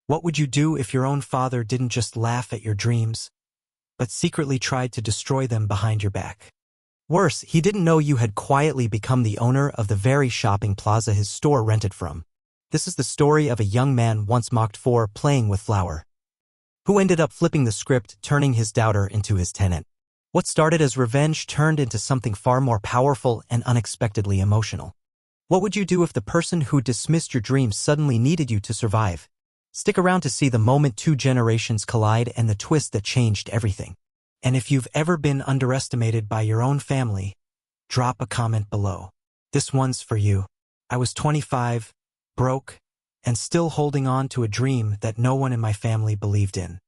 What would you do if your own father didn't just laugh at your dreams, but secretly tried to destroy them behind your back? Worse, he didn't know you had quietly become the owner of the very shopping plaza his store rented from. This is the story of a young man once mocked for playing with flour, who ended up flipping the script, turning his doubter into his tenant. What started as revenge turned into something far more powerful and unexpectedly emotional. What would you do if the person who dismissed your dreams suddenly needed you to survive? Stick around to see the moment two generations collide and the twist that changed everything. And if you've ever been underestimated by your own family, drop a comment below. This one's for you. I was 25, broke, and still holding on to a dream that no one in my family believed in.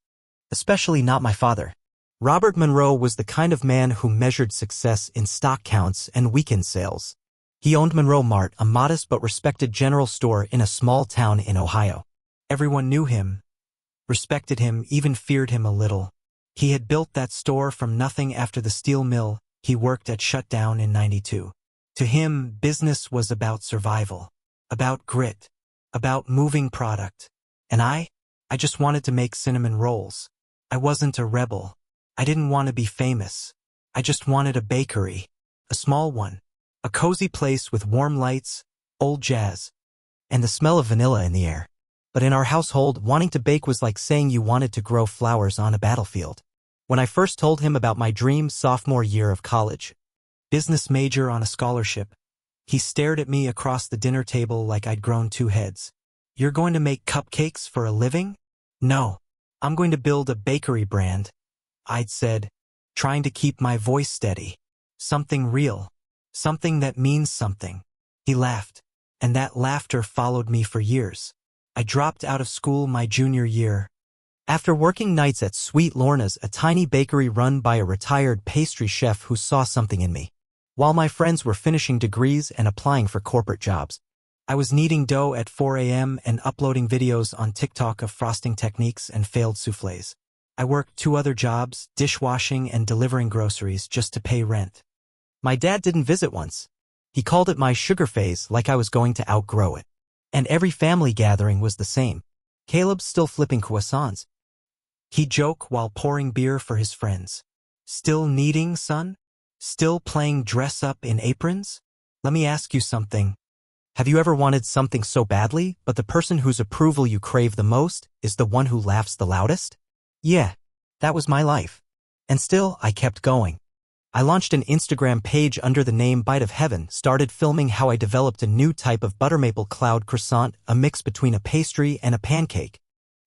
Especially not my father. Robert Monroe was the kind of man who measured success in stock counts and weekend sales. He owned Monroe Mart, a modest but respected general store in a small town in Ohio. Everyone knew him, respected him, even feared him a little. He had built that store from nothing after the steel mill he worked at shut down in '92. To him, business was about survival, about grit, about moving product. And I just wanted to make cinnamon rolls. I wasn't a rebel. I didn't want to be famous. I just wanted a bakery, a small one, a cozy place with warm lights, old jazz, and the smell of vanilla in the air. But in our household, wanting to bake was like saying you wanted to grow flowers on a battlefield. When I first told him about my dream sophomore year of college, business major on a scholarship, he stared at me across the dinner table like I'd grown two heads. You're going to make cupcakes for a living? No, I'm going to build a bakery brand, I'd said, trying to keep my voice steady. Something real. Something that means something. He laughed, and that laughter followed me for years. I dropped out of school my junior year. After working nights at Sweet Lorna's, a tiny bakery run by a retired pastry chef who saw something in me. While my friends were finishing degrees and applying for corporate jobs, I was kneading dough at 4 a.m. and uploading videos on TikTok of frosting techniques and failed soufflés. I worked 2 other jobs, dishwashing and delivering groceries, just to pay rent. My dad didn't visit once. He called it my sugar phase, like I was going to outgrow it. And every family gathering was the same. Caleb's still flipping croissants. He'd joke while pouring beer for his friends. Still kneading, son? Still playing dress-up in aprons? Let me ask you something. Have you ever wanted something so badly, but the person whose approval you crave the most is the one who laughs the loudest? Yeah, that was my life. And still, I kept going. I launched an Instagram page under the name Bite of Heaven, started filming how I developed a new type of buttermaple cloud croissant, a mix between a pastry and a pancake.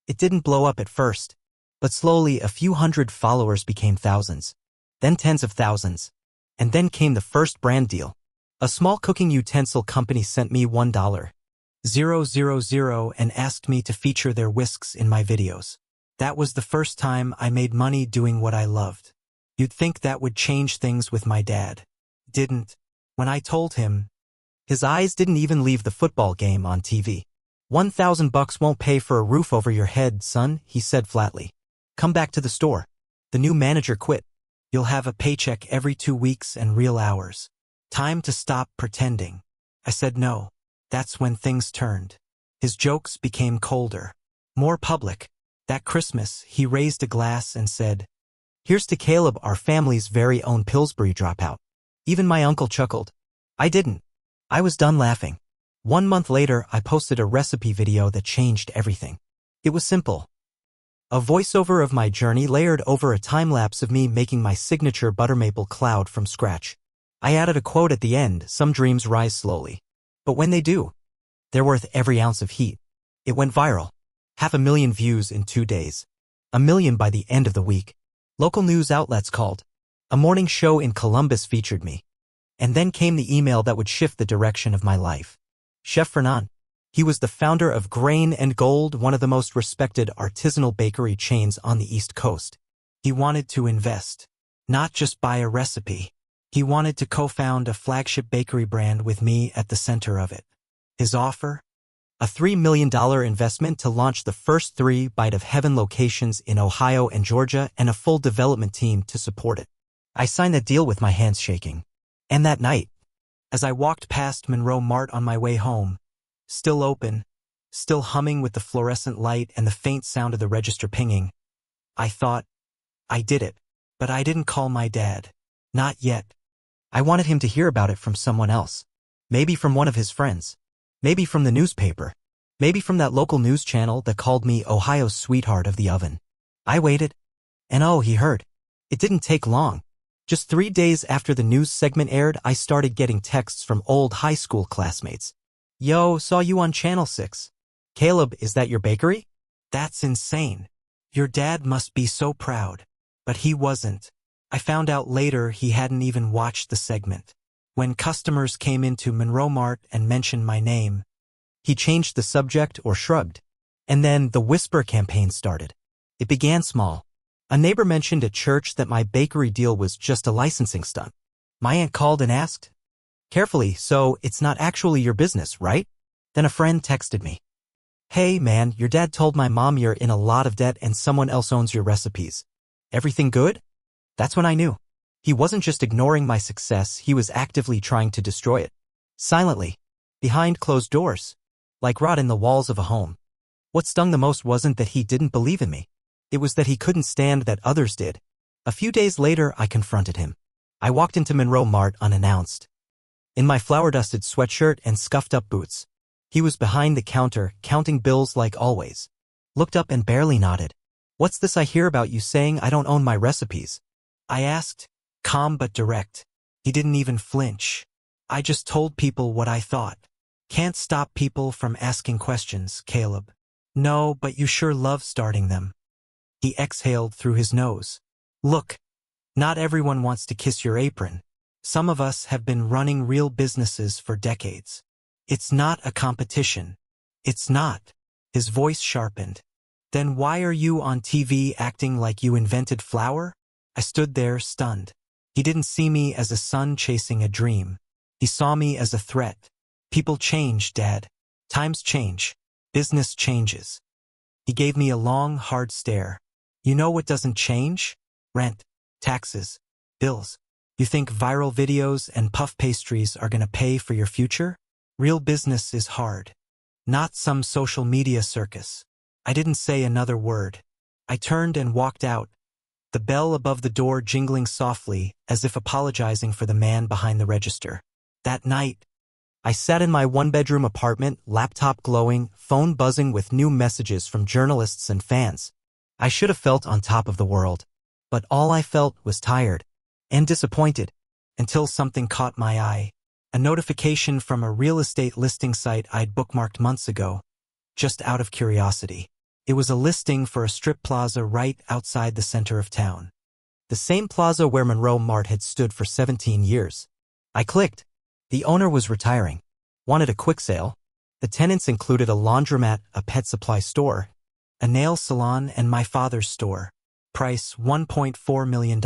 It didn't blow up at first, but slowly a few hundred followers became thousands, then tens of thousands. And then came the first brand deal. A small cooking utensil company sent me $1,000 and asked me to feature their whisks in my videos. That was the first time I made money doing what I loved. You'd think that would change things with my dad. Didn't. When I told him, his eyes didn't even leave the football game on TV. $1,000 won't pay for a roof over your head, son, he said flatly. Come back to the store. The new manager quit. You'll have a paycheck every 2 weeks and real hours. Time to stop pretending. I said no. That's when things turned. His jokes became colder, more public. That Christmas, he raised a glass and said, "Here's to Caleb, our family's very own Pillsbury dropout." Even my uncle chuckled. I didn't. I was done laughing. 1 month later, I posted a recipe video that changed everything. It was simple. A voiceover of my journey layered over a time-lapse of me making my signature buttermaple cloud from scratch. I added a quote at the end, "Some dreams rise slowly. But when they do, they're worth every ounce of heat." It went viral. 500,000 views in 2 days. 1 million by the end of the week. Local news outlets called. A morning show in Columbus featured me. And then came the email that would shift the direction of my life. Chef Fernand. He was the founder of Grain and Gold, one of the most respected artisanal bakery chains on the East Coast. He wanted to invest, not just buy a recipe. He wanted to co-found a flagship bakery brand with me at the center of it. His offer? A $3 million investment to launch the first 3 Bite of Heaven locations in Ohio and Georgia and a full development team to support it. I signed that deal with my hands shaking. And that night, as I walked past Monroe Mart on my way home, still open, still humming with the fluorescent light and the faint sound of the register pinging. I thought, I did it, but I didn't call my dad. Not yet. I wanted him to hear about it from someone else. Maybe from one of his friends. Maybe from the newspaper. Maybe from that local news channel that called me Ohio's sweetheart of the oven. I waited. And oh, he heard. It didn't take long. Just 3 days after the news segment aired, I started getting texts from old high school classmates. Yo, saw you on Channel 6. Caleb, is that your bakery? That's insane. Your dad must be so proud. But he wasn't. I found out later he hadn't even watched the segment. When customers came into Monroe Mart and mentioned my name, he changed the subject or shrugged. And then the whisper campaign started. It began small. A neighbor mentioned at church that my bakery deal was just a licensing stunt. My aunt called and asked, carefully, so it's not actually your business, right? Then a friend texted me. Hey man, your dad told my mom you're in a lot of debt and someone else owns your recipes. Everything good? That's when I knew. He wasn't just ignoring my success, he was actively trying to destroy it. Silently. Behind closed doors. Like rot in the walls of a home. What stung the most wasn't that he didn't believe in me. It was that he couldn't stand that others did. A few days later, I confronted him. I walked into Monroe Mart unannounced. In my flour-dusted sweatshirt and scuffed-up boots. He was behind the counter, counting bills like always. Looked up and barely nodded. What's this I hear about you saying I don't own my recipes? I asked, calm but direct. He didn't even flinch. I just told people what I thought. Can't stop people from asking questions, Caleb. No, but you sure love starting them. He exhaled through his nose. Look, not everyone wants to kiss your apron. Some of us have been running real businesses for decades. It's not a competition. It's not. His voice sharpened. Then why are you on TV acting like you invented flour? I stood there stunned. He didn't see me as a son chasing a dream. He saw me as a threat. People change, Dad. Times change. Business changes. He gave me a long, hard stare. You know what doesn't change? Rent, taxes, bills. You think viral videos and puff pastries are gonna pay for your future? Real business is hard. Not some social media circus. I didn't say another word. I turned and walked out, the bell above the door jingling softly as if apologizing for the man behind the register. That night, I sat in my one-bedroom apartment, laptop glowing, phone buzzing with new messages from journalists and fans. I should have felt on top of the world. But all I felt was tired and disappointed until something caught my eye. A notification from a real estate listing site I'd bookmarked months ago, just out of curiosity. It was a listing for a strip plaza right outside the center of town. The same plaza where Monroe Mart had stood for 17 years. I clicked. The owner was retiring. Wanted a quick sale. The tenants included a laundromat, a pet supply store, a nail salon, and my father's store. Price $1.4 million.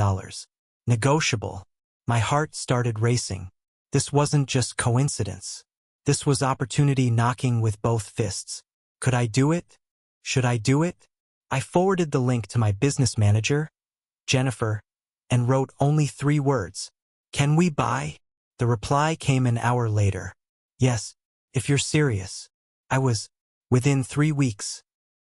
Negotiable. My heart started racing. This wasn't just coincidence. This was opportunity knocking with both fists. Could I do it? Should I do it? I forwarded the link to my business manager, Jennifer, and wrote only 3 words. Can we buy? The reply came an hour later. Yes, if you're serious. I was. Within 3 weeks.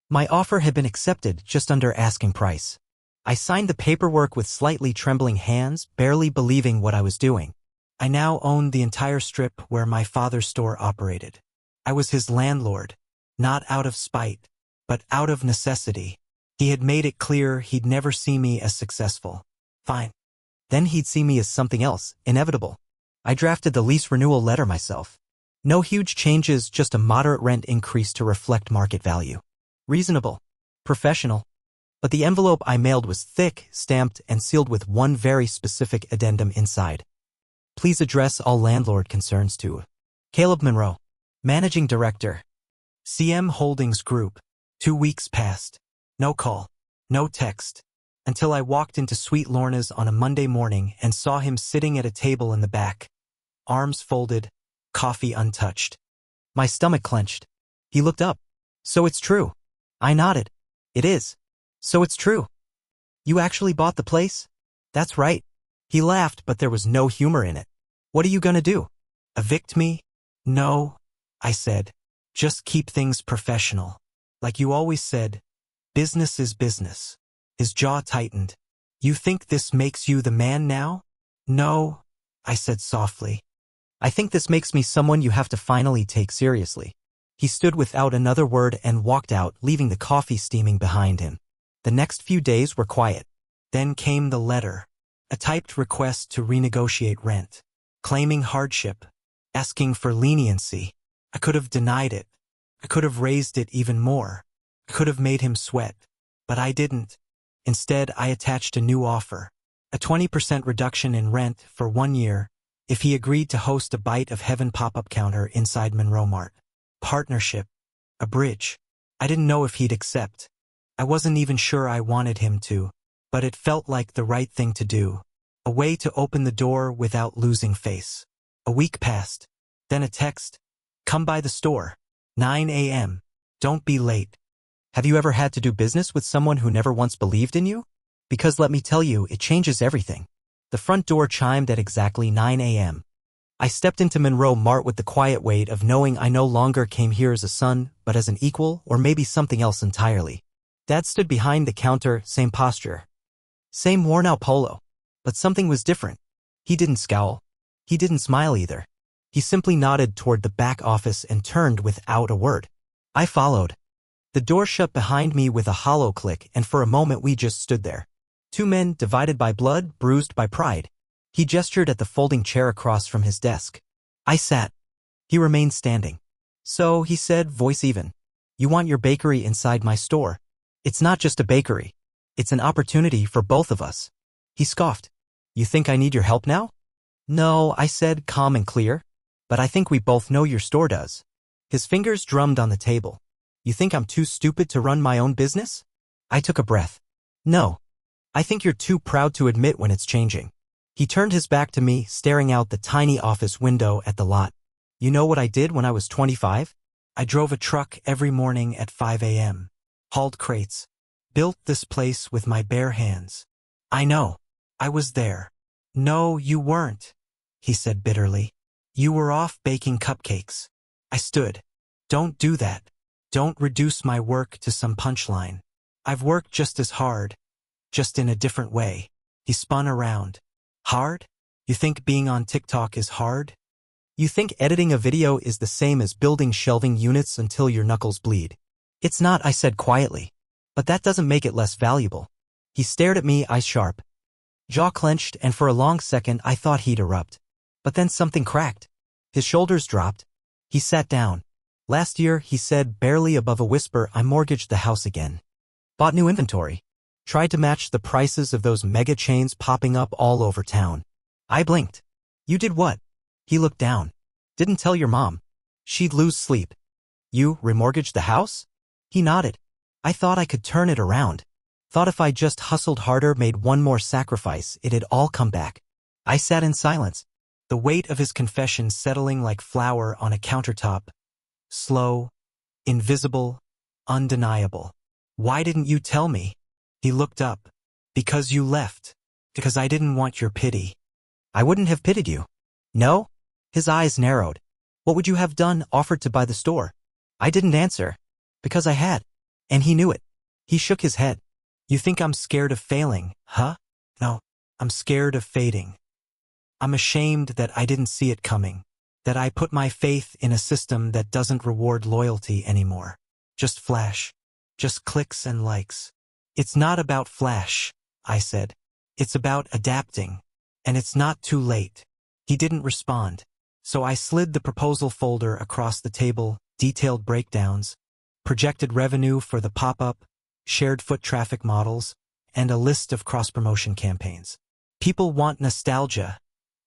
My offer had been accepted just under asking price. I signed the paperwork with slightly trembling hands, barely believing what I was doing. I now owned the entire strip where my father's store operated. I was his landlord, not out of spite, but out of necessity. He had made it clear he'd never see me as successful. Fine. Then he'd see me as something else, inevitable. I drafted the lease renewal letter myself. No huge changes, just a moderate rent increase to reflect market value. Reasonable. Professional. But the envelope I mailed was thick, stamped, and sealed with one very specific addendum inside. Please address all landlord concerns to Caleb Monroe, Managing Director, CM Holdings Group. 2 weeks passed. No call. No text. Until I walked into Sweet Lorna's on a Monday morning and saw him sitting at a table in the back. Arms folded, coffee untouched. My stomach clenched. He looked up. So it's true. I nodded. It is. So it's true. You actually bought the place? That's right. He laughed, but there was no humor in it. What are you gonna do? Evict me? No, I said. Just keep things professional. Like you always said, business is business. His jaw tightened. You think this makes you the man now? No, I said softly. I think this makes me someone you have to finally take seriously. He stood without another word and walked out, leaving the coffee steaming behind him. The next few days were quiet. Then came the letter. A typed request to renegotiate rent. Claiming hardship. Asking for leniency. I could have denied it. I could have raised it even more. I could have made him sweat. But I didn't. Instead, I attached a new offer. A 20% reduction in rent for 1 year if he agreed to host a Bite of Heaven pop-up counter inside Monroe Mart. Partnership. A bridge. I didn't know if he'd accept. I wasn't even sure I wanted him to, but it felt like the right thing to do. A way to open the door without losing face. A week passed. Then a text. Come by the store. 9 a.m. Don't be late. Have you ever had to do business with someone who never once believed in you? Because let me tell you, it changes everything. The front door chimed at exactly 9 a.m. I stepped into Monroe Mart with the quiet weight of knowing I no longer came here as a son, but as an equal, or maybe something else entirely. Dad stood behind the counter, same posture. Same worn-out polo. But something was different. He didn't scowl. He didn't smile either. He simply nodded toward the back office and turned without a word. I followed. The door shut behind me with a hollow click, and for a moment we just stood there. Two men divided by blood, bruised by pride. He gestured at the folding chair across from his desk. I sat. He remained standing. So, he said, voice even. You want your bakery inside my store. It's not just a bakery. It's an opportunity for both of us. He scoffed. You think I need your help now? No, I said, calm and clear. But I think we both know your store does. His fingers drummed on the table. You think I'm too stupid to run my own business? I took a breath. No. I think you're too proud to admit when it's changing. He turned his back to me, staring out the tiny office window at the lot. You know what I did when I was 25? I drove a truck every morning at 5 a.m. Hauled crates. Built this place with my bare hands. I know. I was there. No, you weren't, he said bitterly. You were off baking cupcakes. I stood. Don't do that. Don't reduce my work to some punchline. I've worked just as hard. Just in a different way. He spun around. Hard? You think being on TikTok is hard? You think editing a video is the same as building shelving units until your knuckles bleed? It's not, I said quietly. But that doesn't make it less valuable. He stared at me, eyes sharp. Jaw clenched, and for a long second I thought he'd erupt. But then something cracked. His shoulders dropped. He sat down. Last year, he said, barely above a whisper, I mortgaged the house again. Bought new inventory. Tried to match the prices of those mega chains popping up all over town. I blinked. You did what? He looked down. Didn't tell your mom. She'd lose sleep. You remortgaged the house? He nodded. I thought I could turn it around. Thought if I just hustled harder, made one more sacrifice, it'd all come back. I sat in silence. The weight of his confession settling like flour on a countertop. Slow, invisible, undeniable. Why didn't you tell me? He looked up. Because you left. Because I didn't want your pity. I wouldn't have pitied you. No? His eyes narrowed. What would you have done, offered to buy the store? I didn't answer. Because I had. And he knew it. He shook his head. You think I'm scared of failing, huh? No, I'm scared of fading. I'm ashamed that I didn't see it coming. That I put my faith in a system that doesn't reward loyalty anymore. Just flash. Just clicks and likes. It's not about flash, I said. It's about adapting. And it's not too late. He didn't respond. So I slid the proposal folder across the table, detailed breakdowns, projected revenue for the pop-up, shared foot traffic models, and a list of cross-promotion campaigns. People want nostalgia,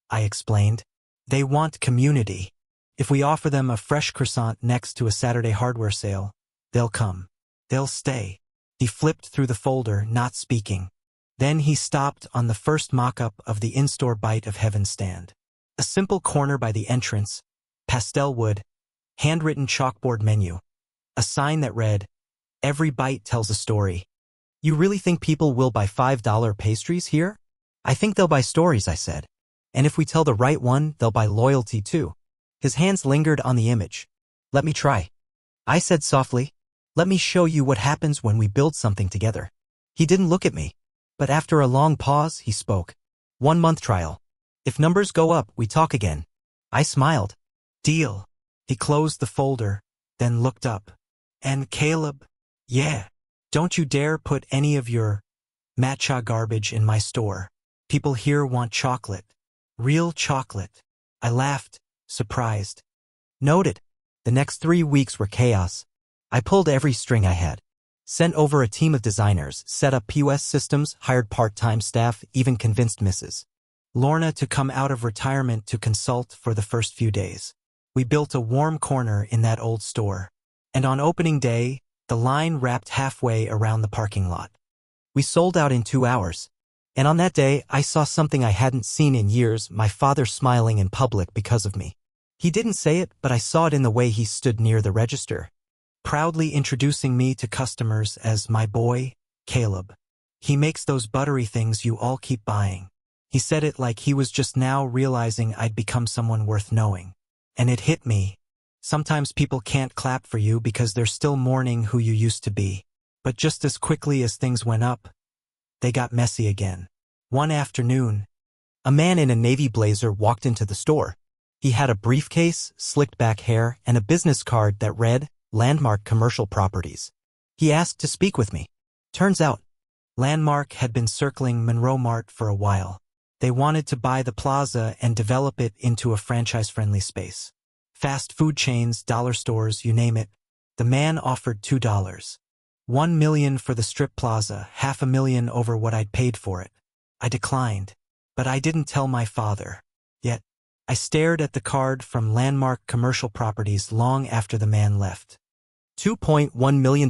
I explained. They want community. If we offer them a fresh croissant next to a Saturday hardware sale, they'll come. They'll stay. He flipped through the folder, not speaking. Then he stopped on the first mock-up of the in-store Bite of Heaven stand. A simple corner by the entrance, pastel wood, handwritten chalkboard menu. A sign that read, Every bite tells a story. You really think people will buy $5 pastries here? I think they'll buy stories, I said. And if we tell the right one, they'll buy loyalty too. His hands lingered on the image. Let me try. I said softly. Let me show you what happens when we build something together. He didn't look at me. But after a long pause, he spoke. 1-month trial. If numbers go up, we talk again. I smiled. Deal. He closed the folder, then looked up. And Caleb? Yeah. Don't you dare put any of your matcha garbage in my store. People here want chocolate. Real chocolate. I laughed, surprised. Noted. The next 3 weeks were chaos. I pulled every string I had. Sent over a team of designers, set up POS systems, hired part-time staff, even convinced Mrs. Lorna to come out of retirement to consult for the first few days. We built a warm corner in that old store. And on opening day, the line wrapped halfway around the parking lot. We sold out in 2 hours. And on that day, I saw something I hadn't seen in years, my father smiling in public because of me. He didn't say it, but I saw it in the way he stood near the register, proudly introducing me to customers as my boy, Caleb. He makes those buttery things you all keep buying. He said it like he was just now realizing I'd become someone worth knowing. And it hit me. Sometimes people can't clap for you because they're still mourning who you used to be. But just as quickly as things went up, they got messy again. One afternoon, a man in a navy blazer walked into the store. He had a briefcase, slicked back hair, and a business card that read, Landmark Commercial Properties. He asked to speak with me. Turns out, Landmark had been circling Monroe Mart for a while. They wanted to buy the plaza and develop it into a franchise-friendly space. Fast food chains, dollar stores, you name it. The man offered $2. $1 million for the strip plaza, $500,000 over what I'd paid for it. I declined, but I didn't tell my father. Yet, I stared at the card from Landmark Commercial Properties long after the man left. $2.1 million.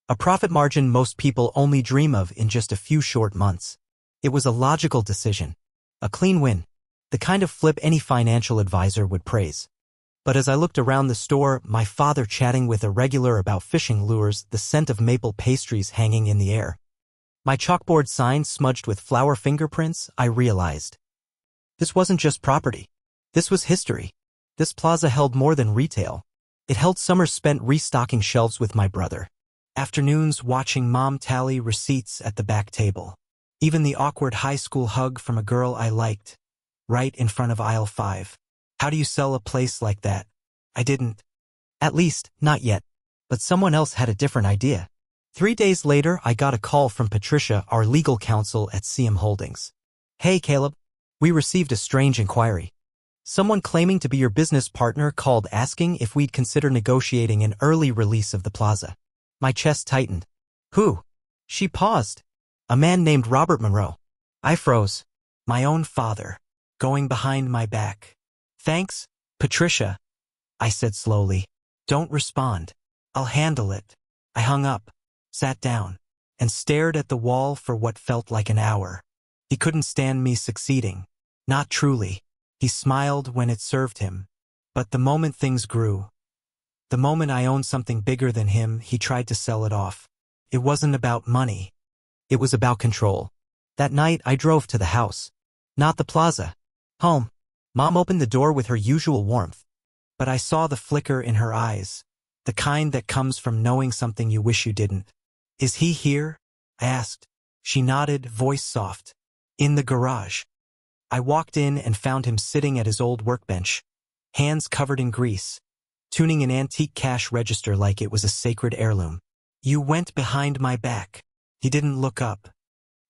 A profit margin most people only dream of in just a few short months. It was a logical decision. A clean win. The kind of flip any financial advisor would praise. But as I looked around the store, my father chatting with a regular about fishing lures, the scent of maple pastries hanging in the air, my chalkboard sign smudged with flower fingerprints, I realized. This wasn't just property. This was history. This plaza held more than retail. It held summers spent restocking shelves with my brother. Afternoons watching Mom tally receipts at the back table. Even the awkward high school hug from a girl I liked, right in front of aisle 5. How do you sell a place like that? I didn't. At least, not yet. But someone else had a different idea. 3 days later, I got a call from Patricia, our legal counsel at CM Holdings. Hey, Caleb. We received a strange inquiry. Someone claiming to be your business partner called asking if we'd consider negotiating an early release of the plaza. My chest tightened. Who? She paused. A man named Robert Monroe. I froze. My own father. Going behind my back. Thanks, Patricia. I said slowly. Don't respond. I'll handle it. I hung up, sat down, and stared at the wall for what felt like an hour. He couldn't stand me succeeding. Not truly. He smiled when it served him. But the moment things grew, the moment I owned something bigger than him, he tried to sell it off. It wasn't about money. It was about control. That night, I drove to the house. Not the plaza. Home. Mom opened the door with her usual warmth. But I saw the flicker in her eyes. The kind that comes from knowing something you wish you didn't. Is he here? I asked. She nodded, voice soft. In the garage. I walked in and found him sitting at his old workbench, hands covered in grease, tuning an antique cash register like it was a sacred heirloom. You went behind my back. He didn't look up.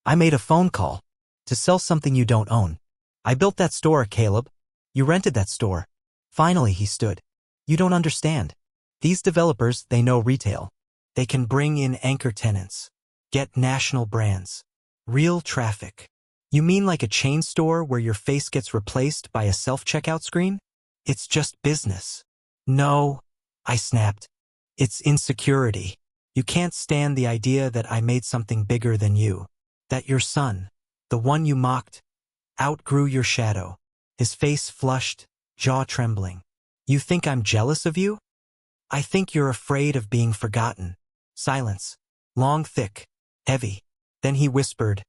I made a phone call. To sell something you don't own. I built that store, Caleb. You rented that store. Finally, he stood. You don't understand. These developers, they know retail. They can bring in anchor tenants. Get national brands. Real traffic. You mean like a chain store where your face gets replaced by a self-checkout screen? It's just business. No, I snapped. It's insecurity. You can't stand the idea that I made something bigger than you. That your son, the one you mocked, outgrew your shadow. His face flushed, jaw trembling. You think I'm jealous of you? I think you're afraid of being forgotten. Silence. Long, thick, heavy. Then he whispered,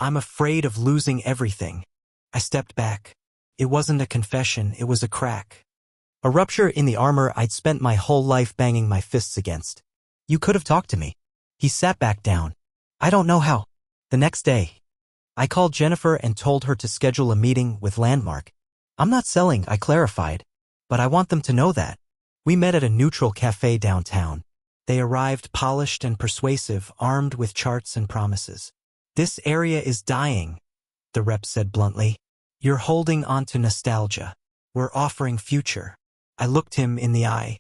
I'm afraid of losing everything. I stepped back. It wasn't a confession, it was a crack. A rupture in the armor I'd spent my whole life banging my fists against. You could have talked to me. He sat back down. I don't know how. The next day, I called Jennifer and told her to schedule a meeting with Landmark. I'm not selling, I clarified, but I want them to know that. We met at a neutral cafe downtown. They arrived polished and persuasive, armed with charts and promises. This area is dying, the rep said bluntly. You're holding on to nostalgia. We're offering future. I looked him in the eye.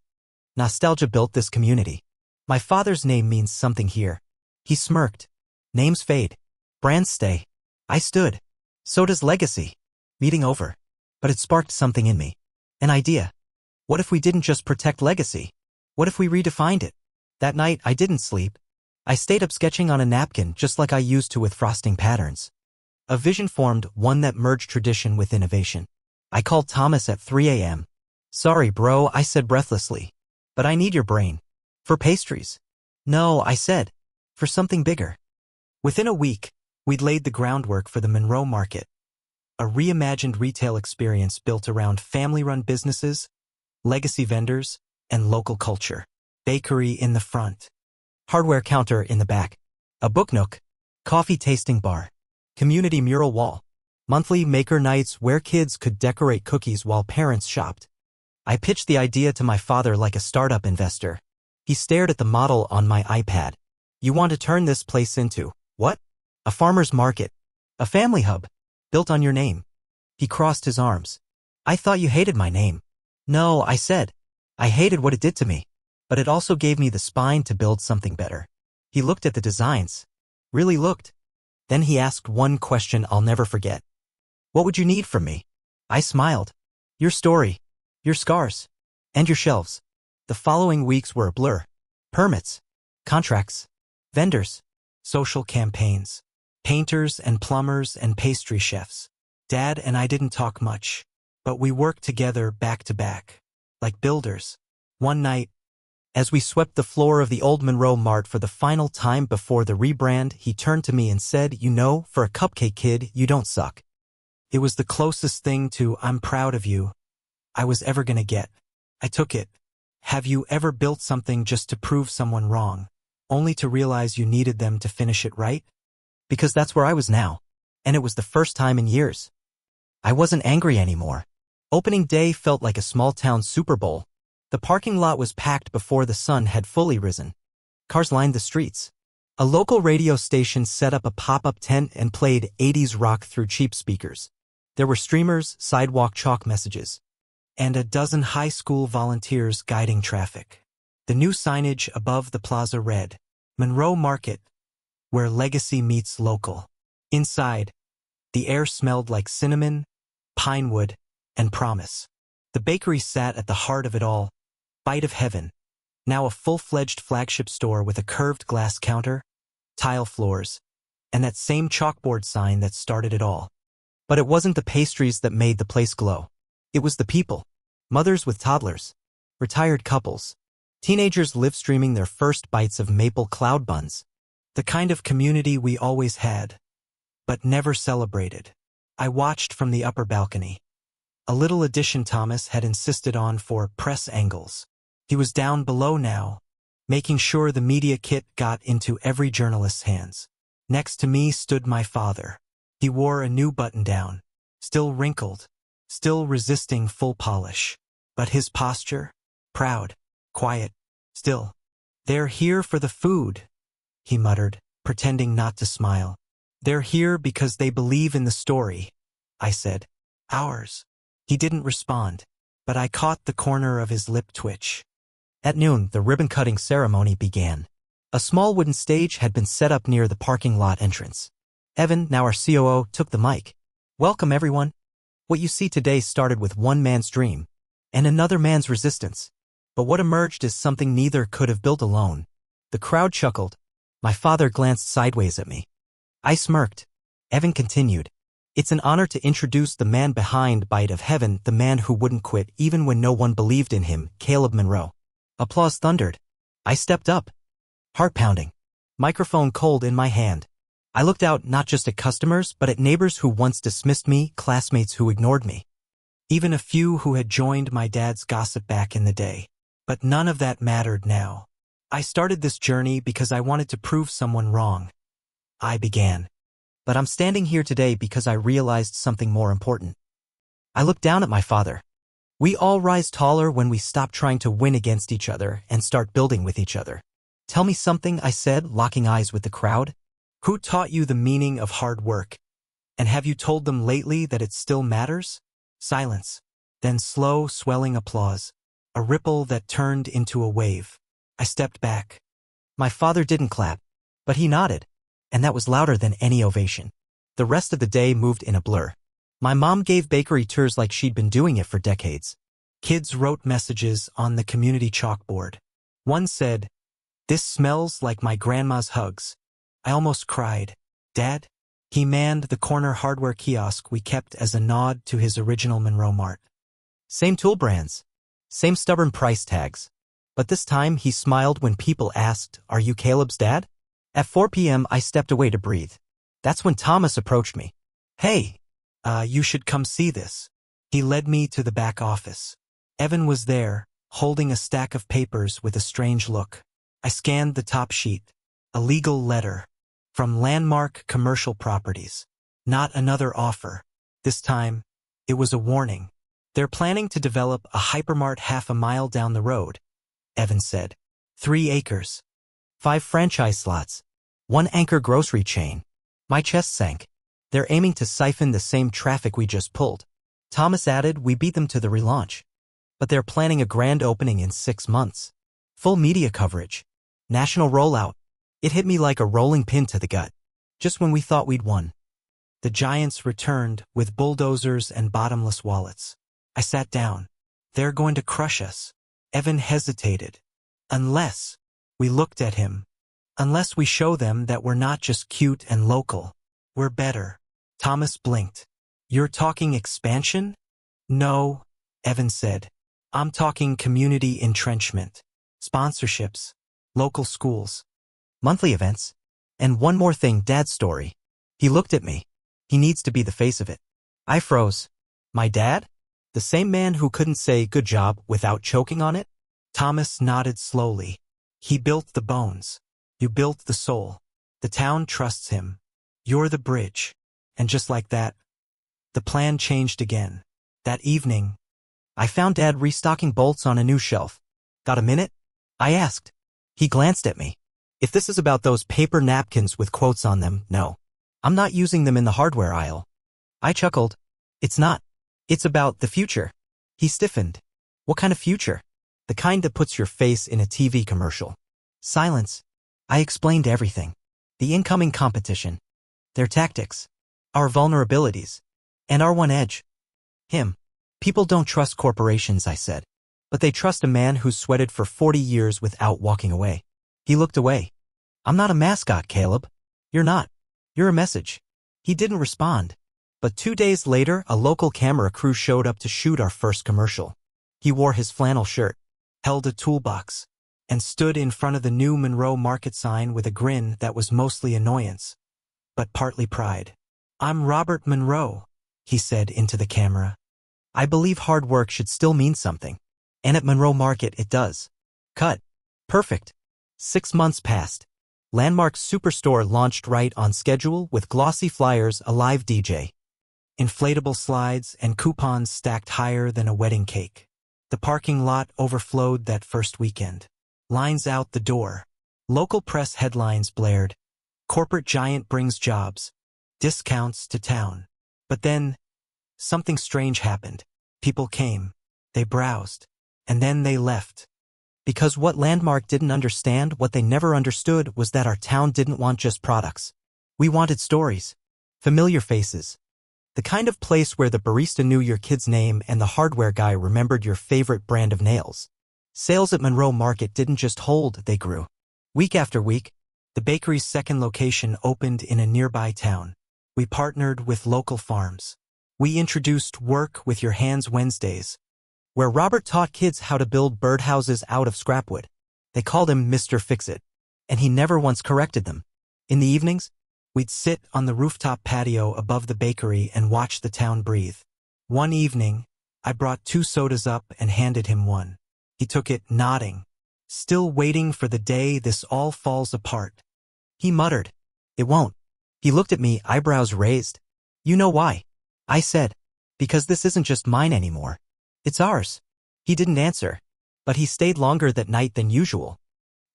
Nostalgia built this community. My father's name means something here. He smirked. Names fade. Brands stay. I stood. So does legacy. Meeting over. But it sparked something in me. An idea. What if we didn't just protect legacy? What if we redefined it? That night, I didn't sleep. I stayed up sketching on a napkin just like I used to with frosting patterns. A vision formed, one that merged tradition with innovation. I called Thomas at 3 a.m. Sorry, bro, I said breathlessly. But I need your brain. For pastries. No, I said. For something bigger. Within a week, we'd laid the groundwork for the Monroe Market. A reimagined retail experience built around family-run businesses, legacy vendors, and local culture. Bakery in the front. Hardware counter in the back. A book nook. Coffee tasting bar. Community mural wall. Monthly maker nights where kids could decorate cookies while parents shopped. I pitched the idea to my father like a startup investor. He stared at the model on my iPad. You want to turn this place into, what? A farmer's market. A family hub. Built on your name. He crossed his arms. I thought you hated my name. No, I said. I hated what it did to me. But it also gave me the spine to build something better. He looked at the designs. Really looked. Then he asked one question I'll never forget. What would you need from me? I smiled. Your story. Your scars. And your shelves. The following weeks were a blur. Permits. Contracts. Vendors. Social campaigns. Painters and plumbers and pastry chefs. Dad and I didn't talk much. But we worked together back to back. Like builders. One night, as we swept the floor of the old Monroe Mart for the final time before the rebrand, he turned to me and said, you know, for a cupcake kid, you don't suck. It was the closest thing to I'm proud of you I was ever gonna get. I took it. Have you ever built something just to prove someone wrong, only to realize you needed them to finish it right? Because that's where I was now. And it was the first time in years. I wasn't angry anymore. Opening day felt like a small-town Super Bowl. The parking lot was packed before the sun had fully risen. Cars lined the streets. A local radio station set up a pop-up tent and played 80s rock through cheap speakers. There were streamers, sidewalk chalk messages, and a dozen high school volunteers guiding traffic. The new signage above the plaza read, Monroe Market, where legacy meets local. Inside, the air smelled like cinnamon, pine wood, and promise. The bakery sat at the heart of it all. Bite of Heaven, now a full-fledged flagship store with a curved glass counter, tile floors, and that same chalkboard sign that started it all. But it wasn't the pastries that made the place glow. It was the people. Mothers with toddlers, retired couples, teenagers live-streaming their first bites of maple cloud buns. The kind of community we always had, but never celebrated. I watched from the upper balcony. A little addition Thomas had insisted on for press angles. He was down below now, making sure the media kit got into every journalist's hands. Next to me stood my father. He wore a new button-down, still wrinkled, still resisting full polish. But his posture, proud, quiet, still. They're here for the food, he muttered, pretending not to smile. They're here because they believe in the story, I said. Ours. He didn't respond, but I caught the corner of his lip twitch. At noon, the ribbon-cutting ceremony began. A small wooden stage had been set up near the parking lot entrance. Evan, now our COO, took the mic. Welcome, everyone. What you see today started with one man's dream and another man's resistance. But what emerged is something neither could have built alone. The crowd chuckled. My father glanced sideways at me. I smirked. Evan continued. It's an honor to introduce the man behind Bite of Heaven, the man who wouldn't quit even when no one believed in him, Caleb Monroe. Applause thundered. I stepped up. Heart pounding. Microphone cold in my hand. I looked out not just at customers, but at neighbors who once dismissed me, classmates who ignored me. even a few who had joined my dad's gossip back in the day. But none of that mattered now. I started this journey because I wanted to prove someone wrong. I began. But I'm standing here today because I realized something more important. I looked down at my father. We all rise taller when we stop trying to win against each other and start building with each other. Tell me something, I said, locking eyes with the crowd. Who taught you the meaning of hard work? And have you told them lately that it still matters? Silence. Then slow, swelling applause. A ripple that turned into a wave. I stepped back. My father didn't clap, but he nodded, and that was louder than any ovation. The rest of the day moved in a blur. My mom gave bakery tours like she'd been doing it for decades. Kids wrote messages on the community chalkboard. One said, "This smells like my grandma's hugs." I almost cried. Dad? He manned the corner hardware kiosk we kept as a nod to his original Monroe Mart. Same tool brands. Same stubborn price tags. But this time he smiled when people asked, "Are you Caleb's dad?" At 4 p.m. I stepped away to breathe. That's when Thomas approached me. "Hey, you should come see this." He led me to the back office. Evan was there, holding a stack of papers with a strange look. I scanned the top sheet. A legal letter. From Landmark Commercial Properties. Not another offer. This time, it was a warning. They're planning to develop a hypermart half a mile down the road, Evan said. 3 acres. 5 franchise slots. 1 anchor grocery chain. My chest sank. They're aiming to siphon the same traffic we just pulled. Thomas added, "We beat them to the relaunch. But they're planning a grand opening in 6 months. Full media coverage. National rollout." It hit me like a rolling pin to the gut. Just when we thought we'd won. The giants returned with bulldozers and bottomless wallets. I sat down. "They're going to crush us." Evan hesitated. "Unless," we looked at him, "unless we show them that we're not just cute and local. We're better." Thomas blinked. "You're talking expansion?" "No," Evan said. "I'm talking community entrenchment. Sponsorships. Local schools. Monthly events. And one more thing, Dad's story." He looked at me. "He needs to be the face of it." I froze. "My dad? The same man who couldn't say good job without choking on it?" Thomas nodded slowly. "He built the bones. You built the soul. The town trusts him. You're the bridge." And just like that, the plan changed again. That evening, I found Dad restocking bolts on a new shelf. "Got a minute?" I asked. He glanced at me. "If this is about those paper napkins with quotes on them, no. I'm not using them in the hardware aisle." I chuckled. "It's not. It's about the future." He stiffened. "What kind of future?" "The kind that puts your face in a TV commercial." Silence. I explained everything. The incoming competition. Their tactics. Our vulnerabilities. And our one edge. Him. "People don't trust corporations," I said. "But they trust a man who's sweated for 40 years without walking away." He looked away. "I'm not a mascot, Caleb." "You're not. You're a message." He didn't respond. But 2 days later, a local camera crew showed up to shoot our first commercial. He wore his flannel shirt, held a toolbox, and stood in front of the new Monroe Market sign with a grin that was mostly annoyance, but partly pride. "I'm Robert Monroe," he said into the camera. "I believe hard work should still mean something. And at Monroe Market it does." Cut. Perfect. 6 months passed. Landmark's Superstore launched right on schedule with glossy flyers, a live DJ. Inflatable slides and coupons stacked higher than a wedding cake. The parking lot overflowed that first weekend. Lines out the door. Local press headlines blared. "Corporate giant brings jobs. Discounts to town." But then, something strange happened. People came. They browsed. And then they left. Because what Landmark didn't understand, what they never understood, was that our town didn't want just products. We wanted stories. Familiar faces. The kind of place where the barista knew your kid's name and the hardware guy remembered your favorite brand of nails. Sales at Monroe Market didn't just hold, they grew. Week after week, the bakery's second location opened in a nearby town. We partnered with local farms. We introduced Work with Your Hands Wednesdays, where Robert taught kids how to build birdhouses out of scrapwood. They called him Mr. Fix-It, and he never once corrected them. In the evenings, we'd sit on the rooftop patio above the bakery and watch the town breathe. One evening, I brought 2 sodas up and handed him one. He took it, nodding, still waiting for the day this all falls apart. He muttered, "It won't." He looked at me, eyebrows raised. "You know why?" I said, "Because this isn't just mine anymore. It's ours." He didn't answer, but he stayed longer that night than usual.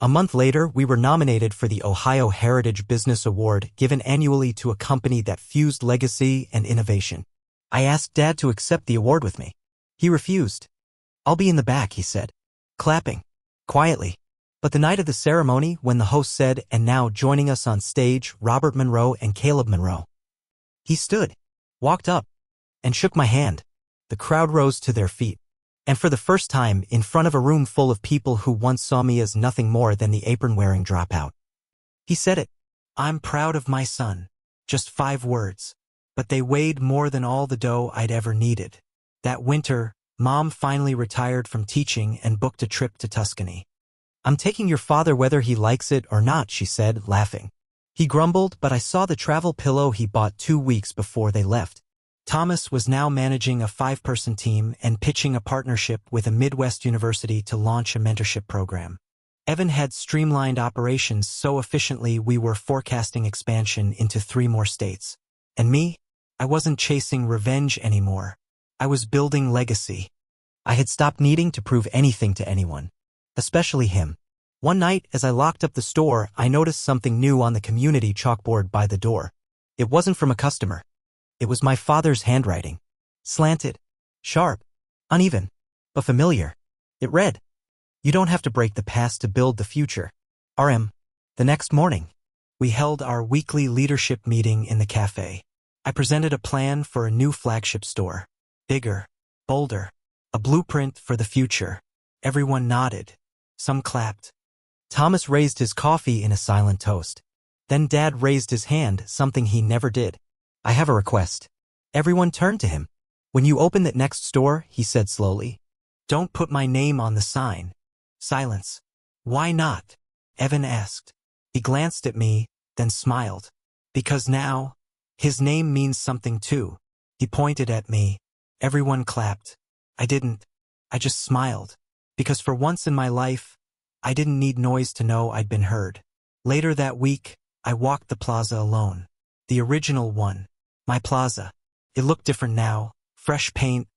A month later, we were nominated for the Ohio Heritage Business Award, given annually to a company that fused legacy and innovation. I asked Dad to accept the award with me. He refused. "I'll be in the back," he said, clapping quietly. But the night of the ceremony, when the host said, "And now joining us on stage, Robert Monroe and Caleb Monroe," he stood, walked up, and shook my hand. The crowd rose to their feet. And for the first time, in front of a room full of people who once saw me as nothing more than the apron-wearing dropout, he said it. "I'm proud of my son." Just 5 words. But they weighed more than all the dough I'd ever needed. That winter, Mom finally retired from teaching and booked a trip to Tuscany. "I'm taking your father whether he likes it or not," she said, laughing. He grumbled, but I saw the travel pillow he bought 2 weeks before they left. Thomas was now managing a 5-person team and pitching a partnership with a Midwest university to launch a mentorship program. Evan had streamlined operations so efficiently we were forecasting expansion into 3 more states. And me? I wasn't chasing revenge anymore. I was building legacy. I had stopped needing to prove anything to anyone, especially him. One night, as I locked up the store, I noticed something new on the community chalkboard by the door. It wasn't from a customer. It was my father's handwriting. Slanted, sharp, uneven, but familiar. It read, "You don't have to break the past to build the future." RM. The next morning, we held our weekly leadership meeting in the cafe. I presented a plan for a new flagship store. Bigger, bolder, a blueprint for the future. Everyone nodded. Some clapped. Thomas raised his coffee in a silent toast. Then Dad raised his hand, something he never did. "I have a request." Everyone turned to him. "When you open that next store," he said slowly, "don't put my name on the sign." Silence. "Why not?" Evan asked. He glanced at me, then smiled. "Because now, his name means something too." He pointed at me. Everyone clapped. I didn't. I just smiled. Because for once in my life, I didn't need noise to know I'd been heard. Later that week, I walked the plaza alone. The original one. My plaza. It looked different now. Fresh paint,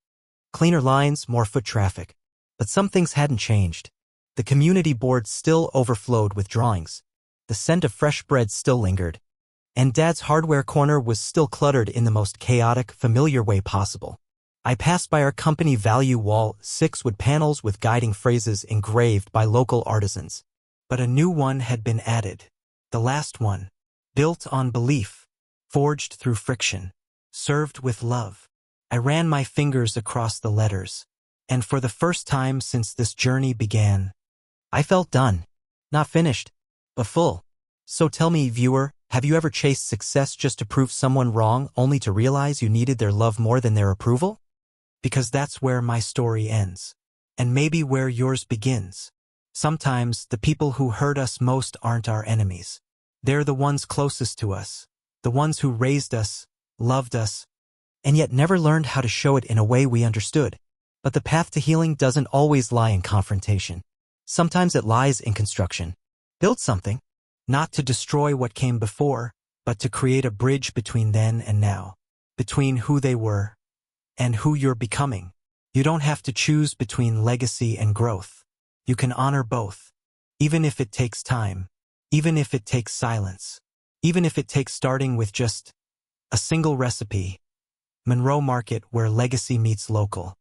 cleaner lines, more foot traffic. But some things hadn't changed. The community board still overflowed with drawings. The scent of fresh bread still lingered. And Dad's hardware corner was still cluttered in the most chaotic, familiar way possible. I passed by our company value wall, 6 wood panels with guiding phrases engraved by local artisans. But a new one had been added. The last one. Built on belief. Forged through friction. Served with love. I ran my fingers across the letters. And for the first time since this journey began, I felt done. Not finished, but full. So tell me, viewer, have you ever chased success just to prove someone wrong, only to realize you needed their love more than their approval? Because that's where my story ends. And maybe where yours begins. Sometimes, the people who hurt us most aren't our enemies. They're the ones closest to us. The ones who raised us, loved us, and yet never learned how to show it in a way we understood. But the path to healing doesn't always lie in confrontation. Sometimes it lies in construction. Build something. Not to destroy what came before, but to create a bridge between then and now. Between who they were and who you're becoming. You don't have to choose between legacy and growth. You can honor both. Even if it takes time. Even if it takes silence. Even if it takes starting with just a single recipe. Monroe Market, where legacy meets local.